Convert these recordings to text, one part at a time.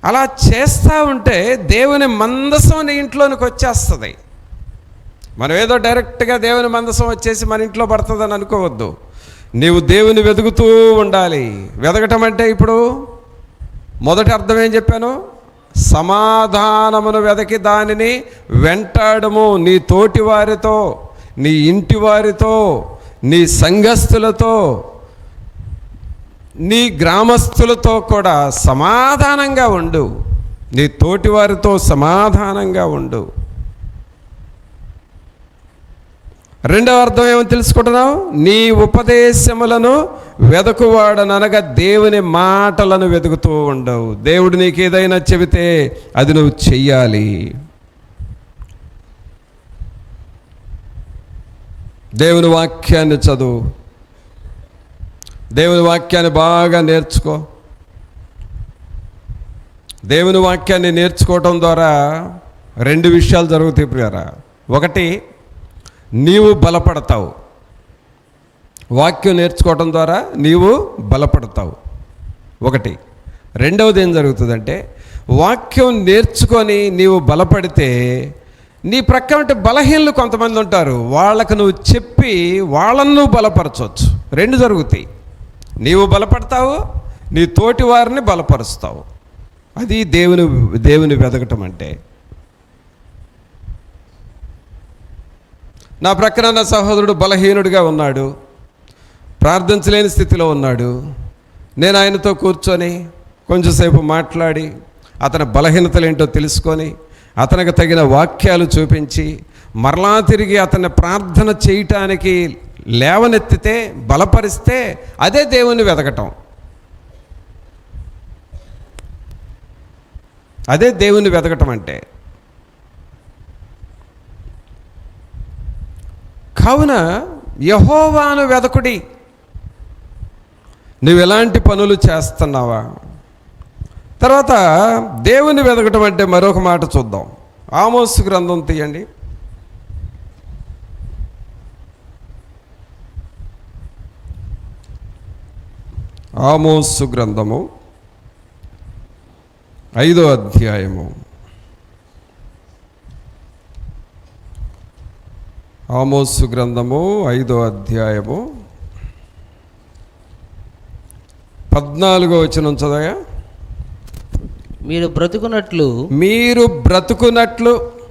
అలా చేస్తూ ఉంటే దేవుని మందసం నీ ఇంట్లోనికి వచ్చేస్తుంది. మనం ఏదో డైరెక్ట్గా దేవుని మందసం వచ్చేసి మన ఇంట్లో పడుతుందని అనుకోవద్దు. నీవు దేవుని వెతుకుతూ ఉండాలి. వెతకటం అంటే ఇప్పుడు మొదటి అర్థం ఏం చెప్పాను? సమాధానమును వెదకి దానిని వెంటాడము. నీ తోటి వారితో, నీ ఇంటి వారితో, నీ సంఘస్థులతో, నీ గ్రామస్తులతో కూడా సమాధానంగా ఉండు. నీ తోటి వారితో సమాధానంగా ఉండు. రెండవ అర్థం ఏమో తెలుసుకుంటున్నావు? నీ ఉపదేశములను వెదకువాడనగా దేవుని మాటలను వెతుకుతూ ఉండవు. దేవుడు నీకు ఏదైనా చెబితే అది నువ్వు చెయ్యాలి. దేవుని వాక్యాన్ని చదువు. దేవుని వాక్యాన్ని బాగా నేర్చుకో. దేవుని వాక్యాన్ని నేర్చుకోవటం ద్వారా రెండు విషయాలు జరుగుతాయి ప్రియారా. ఒకటి, నీవు బలపడతావు. వాక్యం నేర్చుకోవటం ద్వారా నీవు బలపడతావు ఒకటి. రెండవది ఏం జరుగుతుందంటే, వాక్యం నేర్చుకొని నీవు బలపడితే నీ ప్రక్క అంటే బలహీనలు కొంతమంది ఉంటారు, వాళ్ళకు నువ్వు చెప్పి వాళ్ళను నువ్వు బలపరచవచ్చు. రెండు జరుగుతాయి. నీవు బలపడతావు, నీ తోటి వారిని బలపరుస్తావు. అది దేవుని వెతకటం అంటే. నా ప్రక్కన నా సహోదరుడు బలహీనుడిగా ఉన్నాడు, ప్రార్థించలేని స్థితిలో ఉన్నాడు. నేను ఆయనతో కూర్చొని కొంచెంసేపు మాట్లాడి అతని బలహీనతలు ఏంటో తెలుసుకొని అతనికి తగిన వాక్యాలు చూపించి మరలా తిరిగి అతన్ని ప్రార్థన చేయటానికి లేవనెత్తితే, బలపరిస్తే అదే దేవుని వెతకటం. అదే దేవుని వెతకటం అంటే. కావున యెహోవాను వెదకుడి. నువ్వు ఎలాంటి పనులు చేస్తున్నావా? తర్వాత దేవుని వెతకటం అంటే మరొక మాట చూద్దాం. ఆమోసు గ్రంథం తీయండి. ఆమోసు గ్రంథము 5వ అధ్యాయము. ఆమోసు గ్రంథము 5వ అధ్యాయము 14వ వచనం చదవగా. మీరు బ్రతుకున్నట్లు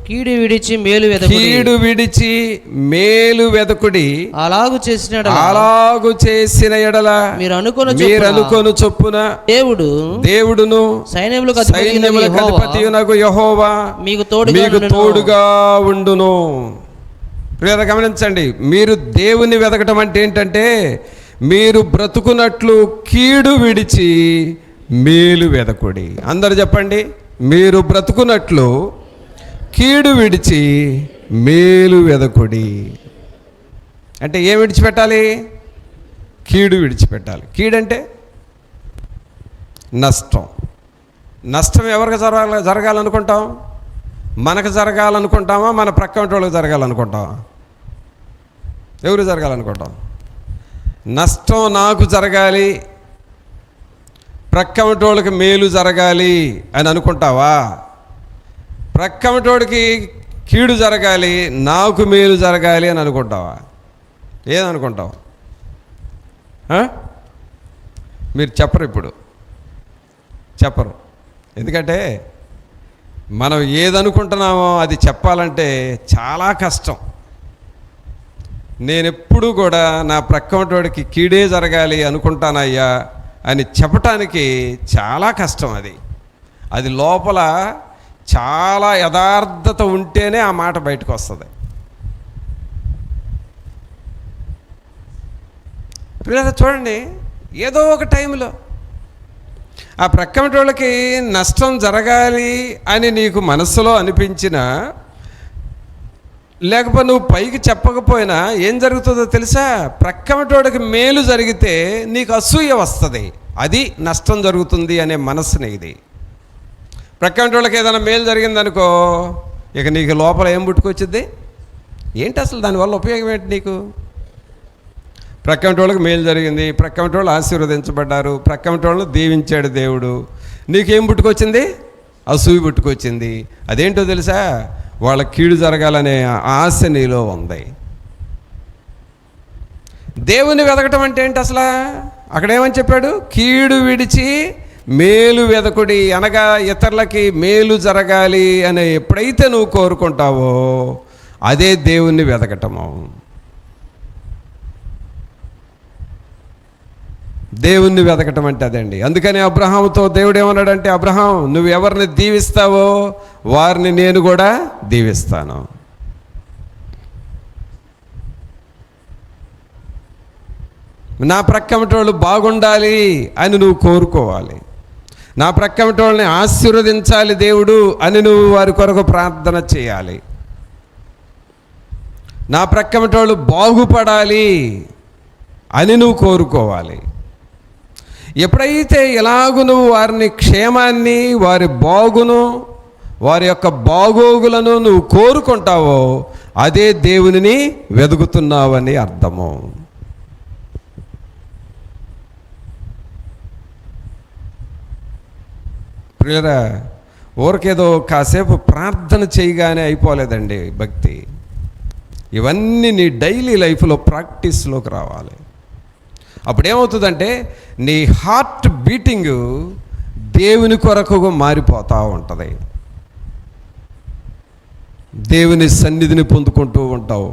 కీడు విడిచి మేలు వెదకుడి. అలాగు చేసిన ఎడల మీరు అనుకొను చొప్పున దేవుడును సైన్యములకు అధిపతియునగు యెహోవా మీకు తోడుగా ఉండును. ప్రియత గమనించండి, మీరు దేవుని వెతకటం అంటే ఏంటంటే, మీరు బ్రతుకున్నట్లు కీడు విడిచి మేలు వెదకుడి. అందరు చెప్పండి, మీరు బ్రతుకున్నట్లు కీడు విడిచి మేలు వెదకుడి. అంటే ఏం విడిచిపెట్టాలి? కీడు విడిచిపెట్టాలి. కీడంటే నష్టం. నష్టం ఎవరికి జరగాలనుకుంటాం? మనకు జరగాలనుకుంటామా? మన ప్రక్క వాళ్ళకి జరగాలనుకుంటామా? ఎవరు జరగాలనుకుంటాం? నష్టం నాకు జరగాలి, ప్రక్కమటోళ్ళకి మేలు జరగాలి అని అనుకుంటావా? ప్రక్కమటోడికి కీడు జరగాలి, నాకు మేలు జరగాలి అని అనుకుంటావా? ఏదనుకుంటావు? మీరు చెప్పరు, ఇప్పుడు చెప్పరు. ఎందుకంటే మనం ఏదనుకుంటున్నామో అది చెప్పాలంటే చాలా కష్టం. నేనెప్పుడు కూడా నా ప్రక్కమటోడికి కీడే జరగాలి అనుకుంటానయ్యా అని చెప్పటానికి చాలా కష్టం. అది లోపల చాలా యథార్థత ఉంటేనే ఆ మాట బయటకు వస్తుంది. పిల్లలు చూడండి, ఏదో ఒక టైంలో ఆ ప్రక్కమటోళ్ళకి నష్టం జరగాలి అని నీకు మనసులో అనిపించినా, లేకపోతే నువ్వు పైకి చెప్పకపోయినా ఏం జరుగుతుందో తెలుసా? ప్రక్కమటోడికి మేలు జరిగితే నీకు అసూయ వస్తుంది. అది నష్టం జరుగుతుంది అనే మనసుని. ఇది ప్రక్కమటోళ్ళకి ఏదైనా మేలు జరిగిందనుకో, ఇక నీకు లోపల ఏం పుట్టుకొచ్చింది? ఏంటి అసలు దానివల్ల ఉపయోగం ఏంటి నీకు? ప్రక్కమటోళ్ళకి మేలు జరిగింది, ప్రక్కమటోళ్ళు ఆశీర్వదించబడ్డారు, ప్రక్కమటోళ్ళను దీవించాడు దేవుడు, నీకేం పుట్టుకొచ్చింది? అసూయ పుట్టుకొచ్చింది. అదేంటో తెలుసా? వాళ్ళ కీడు జరగాలనే ఆశ నీలో ఉంది. దేవుని వెదకటం అంటే ఏంటి అసలు? అక్కడేమని చెప్పాడు? కీడు విడిచి మేలు వెదకుడి, అనగా ఇతరులకి మేలు జరగాలి అని ఎప్పుడైతే నువ్వు కోరుకుంటావో అదే దేవుణ్ణి వెదకటము. దేవుణ్ణి వెదకటం అంటే అదండి. అందుకని అబ్రహాముతో దేవుడు ఏమన్నాడంటే, అబ్రహాం, నువ్వు ఎవరిని దీవిస్తావో వారిని నేను కూడా దీవిస్తాను. నా ప్రక్కమటోళ్ళు బాగుండాలి అని నువ్వు కోరుకోవాలి. నా ప్రక్కమటోళ్ళని ఆశీర్వదించాలి దేవుడు అని నువ్వు వారి కొరకు ప్రార్థన చేయాలి. నా ప్రక్కమటోళ్ళు బాగుపడాలి అని నువ్వు కోరుకోవాలి. ఎప్పుడైతే ఇలాగూ నువ్వు వారిని క్షేమాన్ని, వారి బాగును, వారి యొక్క బాగోగులను నువ్వు కోరుకుంటావో అదే దేవునిని వెదుకుతున్నావని అర్థము. ప్రియులారా, ఊరికేదో కాసేపు ప్రార్థన చేయగానే అయిపోలేదండి భక్తి. ఇవన్నీ నీ డైలీ లైఫ్లో ప్రాక్టీస్లోకి రావాలి. అప్పుడేమవుతుందంటే నీ హార్ట్ బీటింగ్ దేవుని కొరకు మారిపోతూ ఉంటుంది. దేవుని సన్నిధిని పొందుకుంటూ ఉంటావు.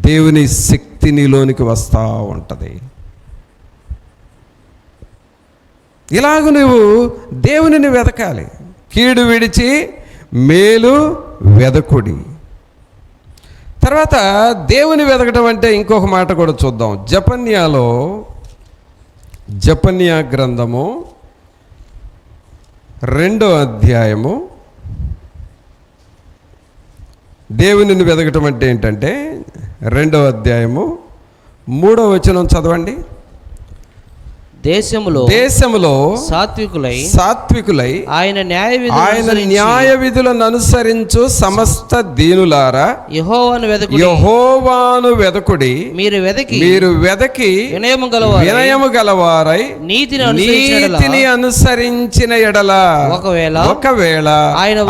దేవుని శక్తి నీలోనికి వస్తూ ఉంటుంది. ఇలాగ నువ్వు దేవునిని వెదకాలి. కీడు విడిచి మేలు వెదకుడి. తర్వాత దేవుని వెదకడం అంటే ఇంకొక మాట కూడా చూద్దాం. జపన్యా గ్రంథము 2వ అధ్యాయము. దేవునిని వెదకటం అంటే ఏంటంటే 2వ అధ్యాయము 3వ వచనం చదవండి. దేశములో సాత్వికులై ఆయన న్యాయ విధులను అనుసరించు సమస్త దీనులారా యెహోవాను వెదకుడి. మీరు వెదకి వినయము గలవారై నీతిని అనుసరించిన ఎడల ఒకవేళ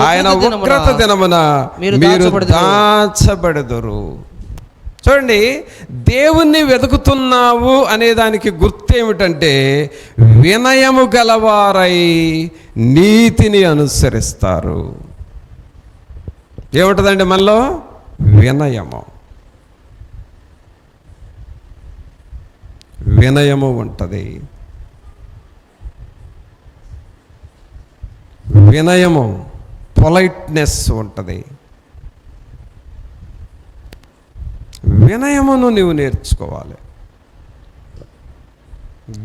ఆయన ఉగ్రత దినమున మీరు దాచబడదురు. చూడండి, దేవుణ్ణి వెతుకుతున్నావు అనేదానికి గుర్తేమిటంటే వినయము గలవారై నీతిని అనుసరిస్తారు. ఏముంటుందండి మనలో? వినయము ఉంటుంది. వినయము, పొలైట్నెస్ ఉంటుంది. వినయమును నీవు నేర్చుకోవాలి.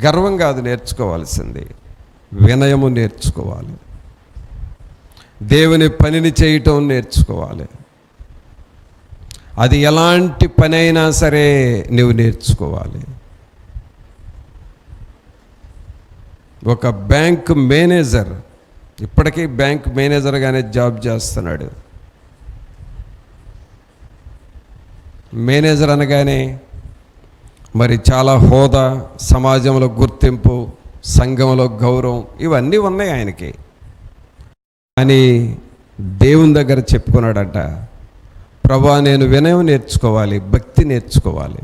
గర్వం కాదు నేర్చుకోవాల్సింది, వినయము నేర్చుకోవాలి. దేవుని పనిని చేయటం నేర్చుకోవాలి. అది ఎలాంటి పని అయినా సరే నువ్వు నేర్చుకోవాలి. ఒక బ్యాంక్ మేనేజర్ ఇప్పటికీ బ్యాంక్ మేనేజర్గానే జాబ్ చేస్తున్నాడు. మేనేజర్ అనగానే మరి చాలా హోదా, సమాజంలో గుర్తింపు, సంఘంలో గౌరవం ఇవన్నీ ఉన్నాయి ఆయనకి. అని దేవుని దగ్గర చెప్పుకున్నాడంట, ప్రభా నేను వినయం నేర్చుకోవాలి, భక్తి నేర్చుకోవాలి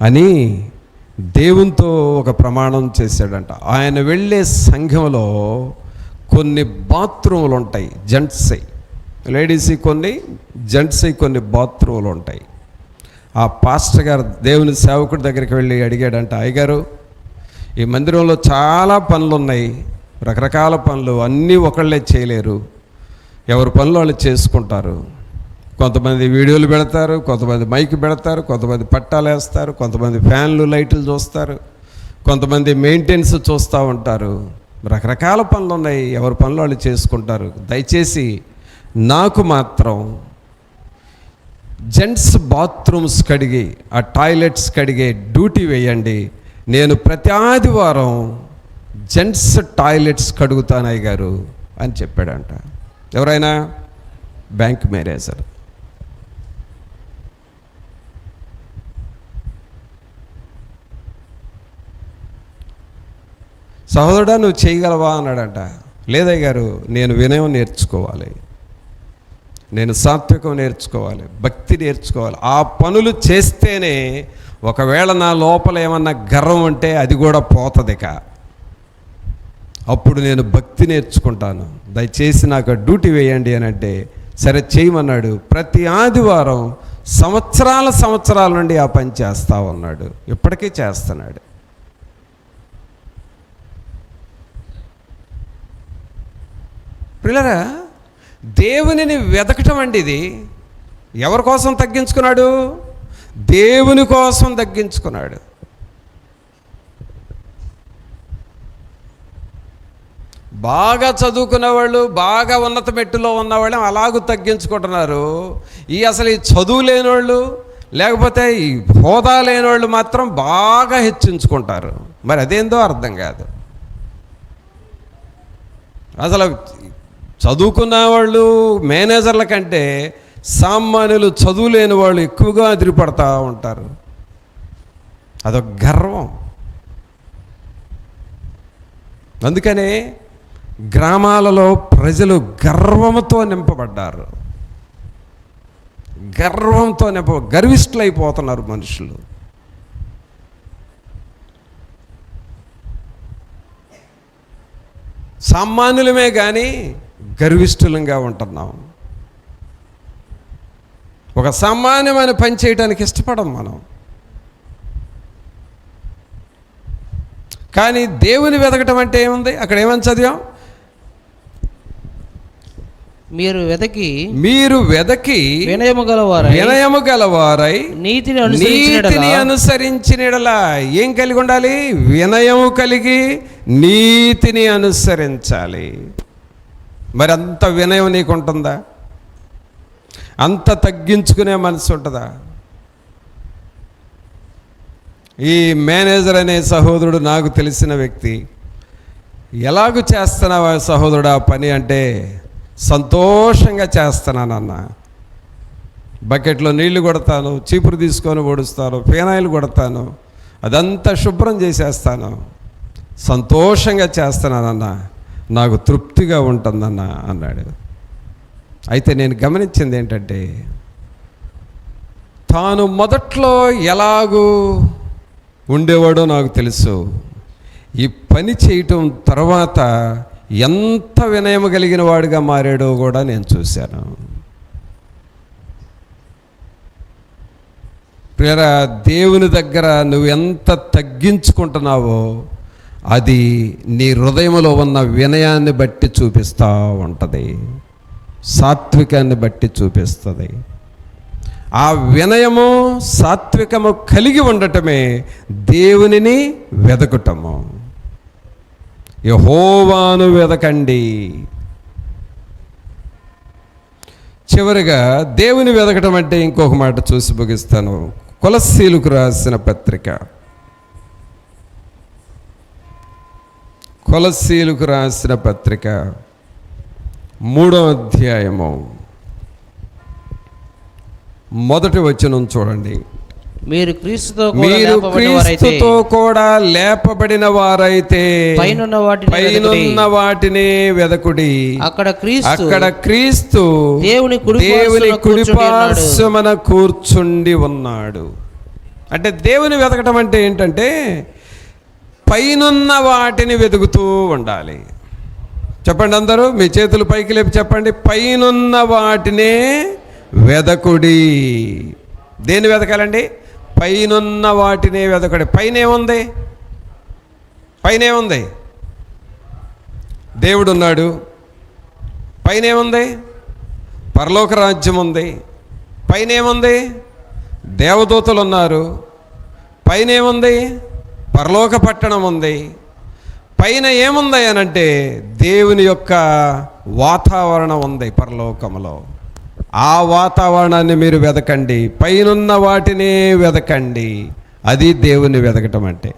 అని దేవునితో ఒక ప్రమాణం చేశాడంట. ఆయన వెళ్ళే సంఘంలో కొన్ని బాత్రూములు ఉంటాయి, జెంట్స్ లేడీస్ కొన్ని, జెంట్స్ కొన్ని బాత్రూములు ఉంటాయి. ఆ పాస్టర్ గారు దేవుని సేవకుడి దగ్గరికి వెళ్ళి అడిగాడంట, అయ్యగారు ఈ మందిరంలో చాలా పనులు ఉన్నాయి, రకరకాల పనులు, అన్నీ ఒకళ్ళే చేయలేరు, ఎవరి పనులు వాళ్ళు చేసుకుంటారు. కొంతమంది వీడియోలు పెడతారు, కొంతమంది మైక్ పెడతారు, కొంతమంది పట్టాలు వేస్తారు, కొంతమంది ఫ్యాన్లు లైట్లు చూస్తారు, కొంతమంది మెయింటెనెన్స్ చూస్తూ ఉంటారు. రకరకాల పనులు ఉన్నాయి, ఎవరి పనులు వాళ్ళు చేసుకుంటారు. దయచేసి నాకు మాత్రం జెంట్స్ బాత్రూమ్స్ కడిగి, ఆ టాయిలెట్స్ కడిగే డ్యూటీ వేయండి. నేను ప్రతి ఆదివారం జెంట్స్ టాయిలెట్స్ కడుగుతాను అయ్యగారు అని చెప్పాడంట. ఎవరైనా? Bank manager. సహోదరుడా నువ్వు చేయగలవా అన్నాడంట. లేదయ్య గారు, నేను వినయం నేర్చుకోవాలి, నేను సాత్వికం నేర్చుకోవాలి, భక్తి నేర్చుకోవాలి. ఆ పనులు చేస్తేనే ఒకవేళ నా లోపల ఏమన్నా గర్వం ఉంటే అది కూడా పోతుంది. అప్పుడు నేను భక్తి నేర్చుకుంటాను, దయచేసి నాకు డ్యూటీ వేయండి అని అంటే సరే చేయమన్నాడు. ప్రతి ఆదివారం సంవత్సరాల నుండి ఆ పని చేస్తూ ఉన్నాడు. ఇప్పటికీ చేస్తున్నాడు. పిల్లరా, దేవునిని వెతకటం అండి ఇది. ఎవరి కోసం తగ్గించుకున్నాడు? దేవుని కోసం తగ్గించుకున్నాడు. బాగా చదువుకున్న వాళ్ళు, బాగా ఉన్నత మెట్టులో ఉన్నవాళ్ళు అలాగూ తగ్గించుకుంటున్నారు. అసలు ఈ చదువు లేనివాళ్ళు, లేకపోతే ఈ హోదా లేనివాళ్ళు మాత్రం బాగా హెచ్చించుకుంటారు. మరి అదేందో అర్థం కాదు. అసలు చదువుకున్న వాళ్ళు మేనేజర్ల కంటే సామాన్యులు, చదువు లేని వాళ్ళు ఎక్కువగా అదిరిపడతా ఉంటారు. అదొక గర్వం. అందుకనే గ్రామాలలో ప్రజలు గర్వంతో నింపబడ్డారు. గర్వంతో గర్విష్ఠులైపోతున్నారు మనుషులు. సామాన్యులమే కానీ గర్విష్ఠులంగా ఉంటున్నాం. ఒక సామాన్యమైన పని చేయడానికి ఇష్టపడం మనం. కానీ దేవుని వెతకటం అంటే ఏముంది? అక్కడ ఏమని చదివాం? మీరు వెదకి వినయము గలవారై నీతిని అనుసరించినడలా. ఏం కలిగి ఉండాలి? వినయము కలిగి నీతిని అనుసరించాలి. మరి అంత వినయం నీకు ఉంటుందా? అంత తగ్గించుకునే మనసు ఉంటుందా? ఈ మేనేజర్ అనే సహోదరుడు నాకు తెలిసిన వ్యక్తి. ఎలాగూ చేస్తున్నావా సహోదరుడు ఆ పని అంటే, సంతోషంగా చేస్తున్నానన్న. బకెట్లో నీళ్లు కొడతాను, చీపురు తీసుకొని ఓడుస్తాను, ఫెనాయిల్ కొడతాను, అదంతా శుభ్రం చేసేస్తాను, సంతోషంగా చేస్తున్నానన్న, నాకు తృప్తిగా ఉంటుందన్న అన్నాడు. అయితే నేను గమనించింది ఏంటంటే, తాను మొదట్లో ఎలాగూ ఉండేవాడో నాకు తెలుసు. ఈ పని చేయటం తర్వాత ఎంత వినయం కలిగిన వాడిగా మారాడో కూడా నేను చూశాను. ప్రియరా, దేవుని దగ్గర నువ్వు ఎంత తగ్గించుకుంటున్నావో అది నీ హృదయంలో ఉన్న వినయాన్ని బట్టి చూపిస్తూ ఉంటుంది, సాత్వికాన్ని బట్టి చూపిస్తుంది. ఆ వినయము సాత్వికము కలిగి ఉండటమే దేవునిని వెదకటము. యెహోవాను వెదకండి. చివరిగా దేవుని వెదకటం అంటే ఇంకొక మాట చూసి ముగిస్తాను. కొలస్సీలకు రాసిన పత్రిక, కొలస్సీలకు రాసిన పత్రిక 3వ అధ్యాయము 1వ వచనం చూడండి. మీరు క్రీస్తుతో కూడా లేపబడిన వారైతే పైనున్న వాటిని వెదకుడి. అక్కడ క్రీస్తు దేవుని కుడిపార్శ్వమున కూర్చుండి ఉన్నాడు. అంటే దేవుని వెతకటం అంటే ఏంటంటే, పైనున్న వాటిని వెతుకుతూ ఉండాలి. చెప్పండి అందరూ, మీ చేతులు పైకి లేపి చెప్పండి, పైనున్న వాటినే వెదకుడి. దేన్ని వెతకాలండి? పైనున్న వాటినే వెదకుడి. పైన ఏముంది? పైన ఏముంది? దేవుడు ఉన్నాడు. పైన ఏముంది? పరలోక రాజ్యం ఉంది. పైన ఏముంది? దేవదూతలు ఉన్నారు. పైన ఏముంది? పరలోక పట్టణం ఉంది. పైన ఏముంది అనంటే దేవుని యొక్క వాతావరణం ఉంది పరలోకములో. ఆ వాతావరణాన్ని మీరు వెదకండి, పైనున్న వాటిని వెదకండి. అది దేవుని వెదకటం అంటే.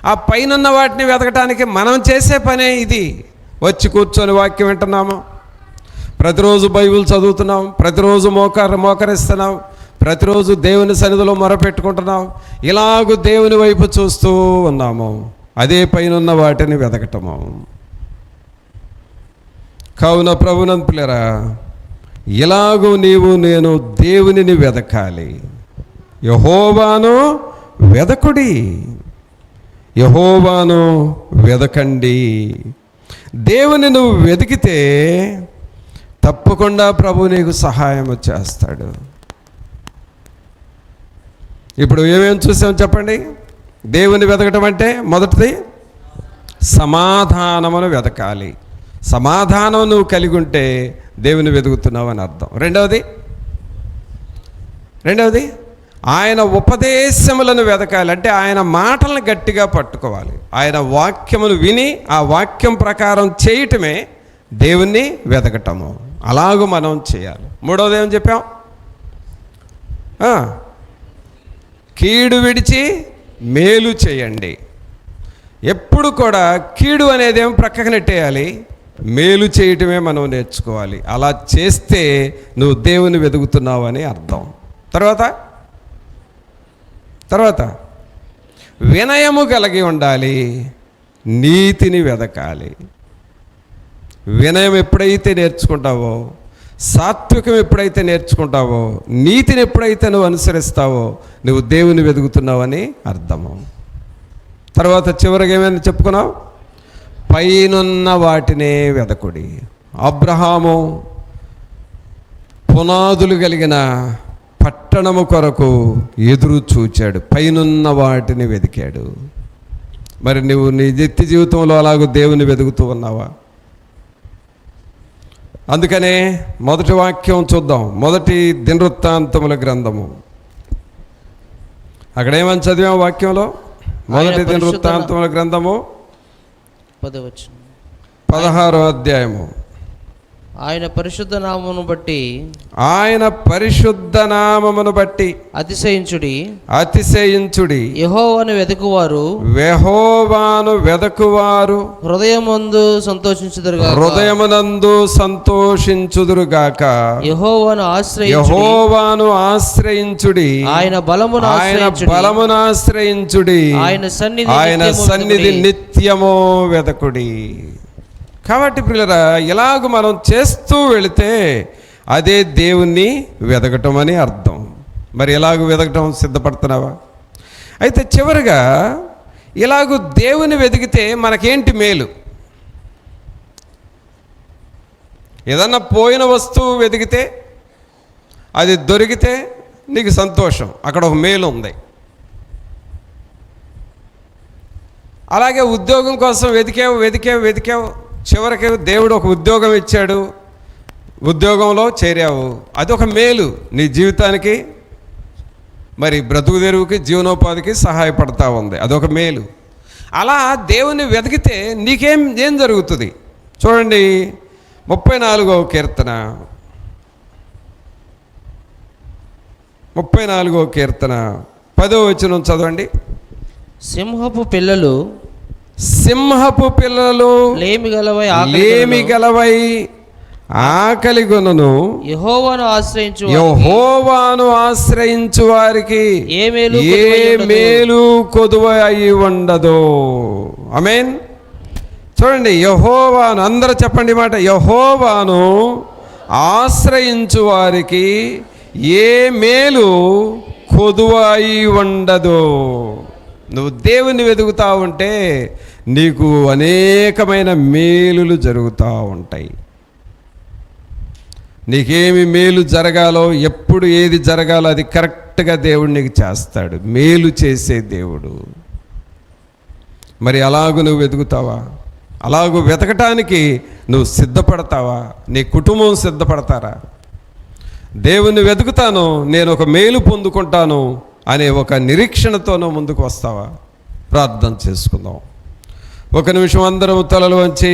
ఆ పైనున్న వాటిని వెదకటానికి మనం చేసే పనే ఇది. వచ్చి కూర్చొని వాక్యం వింటున్నాము, ప్రతిరోజు బైబిల్ చదువుతున్నాం, ప్రతిరోజు మోకరిస్తున్నాం, ప్రతిరోజు దేవుని సన్నిధిలో మొరపెట్టుకుంటున్నాం, ఇలాగూ దేవుని వైపు చూస్తూ ఉన్నాము. అదే పైనున్న వాటిని వెతకటము. కావున ప్రభునందు పిల్లరా, ఇలాగూ నీవు నేను దేవునిని వెదకాలి. యెహోవాను వెదకుడి, యెహోవాను వెదకండి. దేవుని నువ్వు వెతికితే తప్పకుండా ప్రభు నీకు సహాయం చేస్తాడు. ఇప్పుడు ఏమేమి చూసాం చెప్పండి. దేవుని వెతకటం అంటే మొదటిది సమాధానమును వెతకాలి. సమాధానం నువ్వు కలిగి ఉంటే దేవుని వెతుకుతున్నావు అని అర్థం. రెండవది ఆయన ఉపదేశములను వెతకాలి. అంటే ఆయన మాటలను గట్టిగా పట్టుకోవాలి. ఆయన వాక్యమును విని ఆ వాక్యం ప్రకారం చేయటమే దేవుణ్ణి వెతకటము. అలాగూ మనం చేయాలి. మూడవది ఏమని చెప్పాం? కీడు విడిచి మేలు చేయండి. ఎప్పుడు కూడా కీడు అనేది ఏమో ప్రక్కకు నెట్టేయాలి, మేలు చేయటమే మనం నేర్చుకోవాలి. అలా చేస్తే నువ్వు దేవుని వెతుకుతున్నావు అని అర్థం. తర్వాత వినయము కలిగి ఉండాలి, నీతిని వెతకాలి. వినయం ఎప్పుడైతే నేర్చుకుంటావో, సాత్వికం ఎప్పుడైతే నేర్చుకుంటావో, నీతిని ఎప్పుడైతే నువ్వు అనుసరిస్తావో నువ్వు దేవుని వెతుకుతున్నావని అర్థము. తర్వాత చివరికి ఏమైనా చెప్పుకున్నావు? పైనున్న వాటినే వెదకుడి. అబ్రహాము పునాదులు కలిగిన పట్టణము కొరకు ఎదురు చూచాడు, పైనున్న వాటిని వెతికాడు. మరి నువ్వు నీ నిత్య జీవితంలో అలాగూ దేవుని వెతుకుతూ ఉన్నావా? అందుకనే మొదటి వాక్యం చూద్దాం. మొదటి దినవృత్తాంతముల గ్రంథము, అక్కడ ఏమని చదివాం వాక్యంలో? మొదటి దినవృత్తాంతముల గ్రంథము 16వ అధ్యాయము. ఆయన పరిశుద్ధ నామమును బట్టి అతిశయించుడి. యెహోవాను వెదకువారు హృదయమందు సంతోషించుదురుగాక. యెహోవాను ఆశ్రయించుడి. ఆయన బలమును ఆశ్రయించుడి. ఆయన సన్నిధి నిత్యము వెదకుడి. కాబట్టి ప్రియులారా, ఇలాగ మనం చేస్తూ వెళితే అదే దేవుణ్ణి వెదకటం అని అర్థం. మరి ఎలాగ వెదకటం సిద్ధపడుతున్నావా? అయితే చివరిగా ఇలాగ దేవుని వెతికితే మనకేంటి మేలు? ఏదన్నా పోయిన వస్తువు వెతికితే అది దొరికితే నీకు సంతోషం, అక్కడ ఒక మేలు ఉంది. అలాగే ఉద్యోగం కోసం వెతికావు, చివరికి దేవుడు ఒక ఉద్యోగం ఇచ్చాడు, ఉద్యోగంలో చేరావు, అదొక మేలు నీ జీవితానికి, మరి బ్రతుకు తెరువుకి జీవనోపాధికి సహాయపడతా ఉంది, అదొక మేలు. అలా దేవుని వెతికితే ఏం జరుగుతుంది చూడండి. 34వ కీర్తన 10వ వచనం చదవండి. సింహపు పిల్లలు లేమి గలవై ఆకలిగొనును. యెహోవాను ఆశ్రయించు వారికి ఏ మేలు కొదువ అయి ఉండదు. ఆమేన్. చూడండి, యెహోవాను, అందరూ చెప్పండి మాట, యెహోవాను ఆశ్రయించు వారికి ఏ మేలు కొదువ అయి ఉండదు. నువ్వు దేవుని వెతుకుతా ఉంటే నీకు అనేకమైన మేలులు జరుగుతూ ఉంటాయి. నీకేమి మేలు జరగాలో, ఎప్పుడు ఏది జరగాలో అది కరెక్ట్గా దేవుడు నీకు చేస్తాడు, మేలు చేసే దేవుడు. మరి అలాగూ నువ్వు వెతుకుతావా? అలాగూ వెతకటానికి నువ్వు సిద్ధపడతావా? నీ కుటుంబం సిద్ధపడతారా? దేవుని వెతుకుతాను, నేను ఒక మేలు పొందుకుంటాను అనే ఒక నిరీక్షణతోనూ ముందుకు వస్తావా? ప్రార్థన చేసుకుందాం. ఒక నిమిషం అందరం తలలు వంచి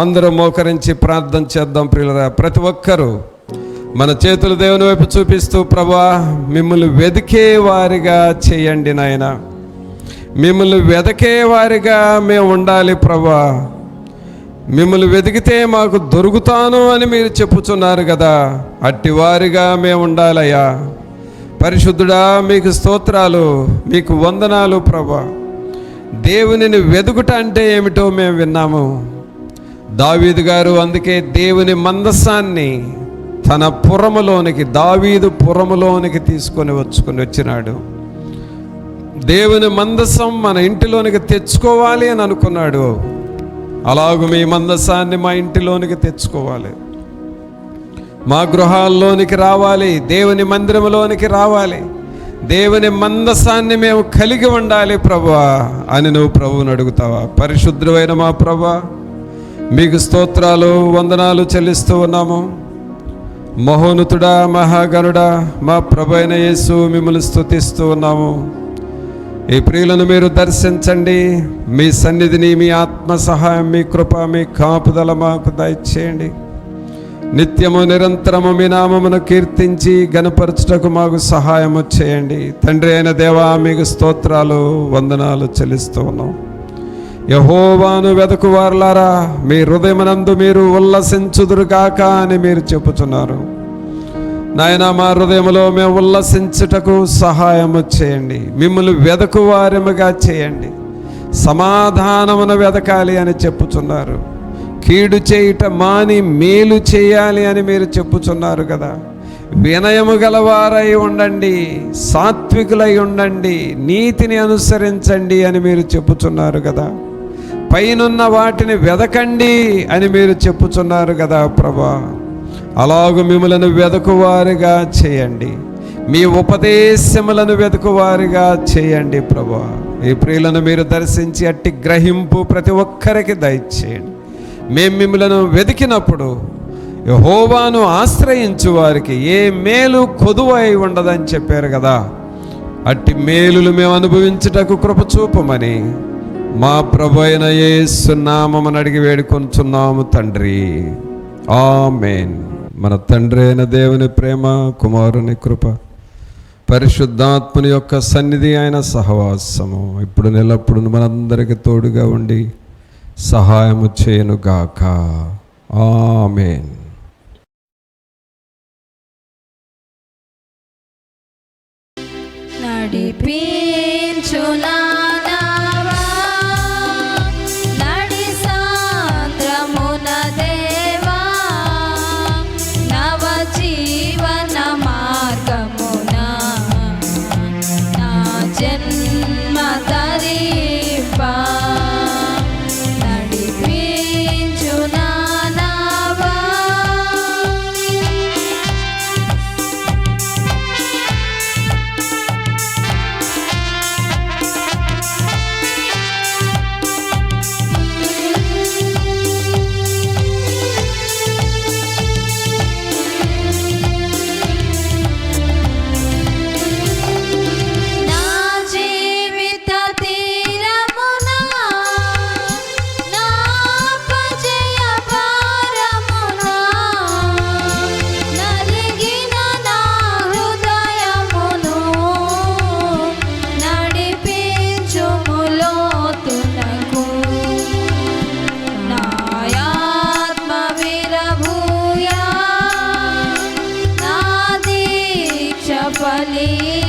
అందరం మోకరించి ప్రార్థన చేద్దాం. ప్రియులారా, ప్రతి ఒక్కరూ మన చేతులు దేవుని వైపు చూపిస్తూ, ప్రభువా మిమ్మల్ని వెతికే వారిగా చేయండి నాయన, మిమ్మల్ని వెతికే వారిగా మేము ఉండాలి ప్రభువా. మిమ్మల్ని వెతికితే మాకు దొరుకుతాను అని మీరు చెప్పుచున్నారు కదా, అట్టి వారిగా మేము ఉండాలయ్యా. పరిశుద్ధుడా, మీకు స్తోత్రాలు, మీకు వందనాలు ప్రభువా. దేవునిని వెదుకుట అంటే ఏమిటో మేము విన్నాము. దావీదు గారు అందుకే దేవుని మందసాన్ని తన పురములోనికి, దావీదు పురములోనికి తీసుకొని వచ్చినాడు. దేవుని మందసం మన ఇంటిలోనికి తెచ్చుకోవాలి అని అనుకున్నాడు. అలాగూ మీ మందసాన్ని మా ఇంటిలోనికి తెచ్చుకోవాలి, మా గృహాల్లోనికి రావాలి, దేవుని మందిరంలోనికి రావాలి, దేవుని మందసాన్ని మేము కలిగి ఉండాలి ప్రభువా అని నువ్వు ప్రభువుని అడుగుతావా? పరిశుద్ధమైన మా ప్రభువా, మీకు స్తోత్రాలు వందనాలు చెల్లిస్తూ ఉన్నాము. మహోన్నతుడా, మహాగణుడా, మా ప్రభు అయిన యేసు, మిమ్మల్ని స్తుతిస్తూ ఉన్నాము. ఈ ప్రియులను మీరు దర్శించండి. మీ సన్నిధిని, మీ ఆత్మ సహాయం, మీ కృప, మీ కాపుదల మాకు దయచేయండి. నిత్యము నిరంతరము మీ నామమును కీర్తించి గణపరచుటకు మాకు సహాయము చేయండి. తండ్రి అయిన దేవా, మీకు స్తోత్రాలు వందనాలు చెల్లిస్తూ ఉన్నాం. యెహోవాను వెదకువారులారా, మీ హృదయమునందు మీరు ఉల్లసించుదురుగాక అని మీరు చెప్పుచున్నారు. నాయన, మా హృదయంలో మేము ఉల్లసించుటకు సహాయము చేయండి. మిమ్మల్ని వెదకువారముగా చేయండి. సమాధానమును వెదకాలి అని చెప్పుచున్నారు. కీడు చేయుట మాని మేలు చేయాలి అని మీరు చెప్పుచున్నారు కదా. వినయము గలవారై ఉండండి, సాత్వికులై ఉండండి, నీతిని అనుసరించండి అని మీరు చెప్పుచున్నారు కదా. పైనున్న వాటిని వెదకండి అని మీరు చెప్పుచున్నారు కదా ప్రభా. అలాగూ మిమ్మలను వెదకువారిగా చేయండి, మీ ఉపదేశములను వెదకువారిగా చేయండి ప్రభా. ఈ ప్రియులను మీరు దర్శించి అట్టి గ్రహింపు ప్రతి ఒక్కరికి దయచేయండి. మేము మిమ్మలను వెతికినప్పుడు యెహోవాను ఆశ్రయించు వారికి ఏ మేలు కొదువై ఉండదని చెప్పారు కదా. అట్టి మేలులు మేము అనుభవించుటకు కృప చూపమని మా ప్రభు అయిన యేసు నామమున అడిగి వేడుకొంచున్నాము తండ్రి, ఆమేన్. మన తండ్రి అయిన దేవుని ప్రేమ, కుమారుని కృప, పరిశుద్ధాత్మని యొక్క సన్నిధి, ఆయన సహవాసము ఇప్పుడు నెలప్పుడు మనందరికి తోడుగా ఉండి సహాయము చేయనుగాక. ఆమేన్. నడిపించునా ఫలి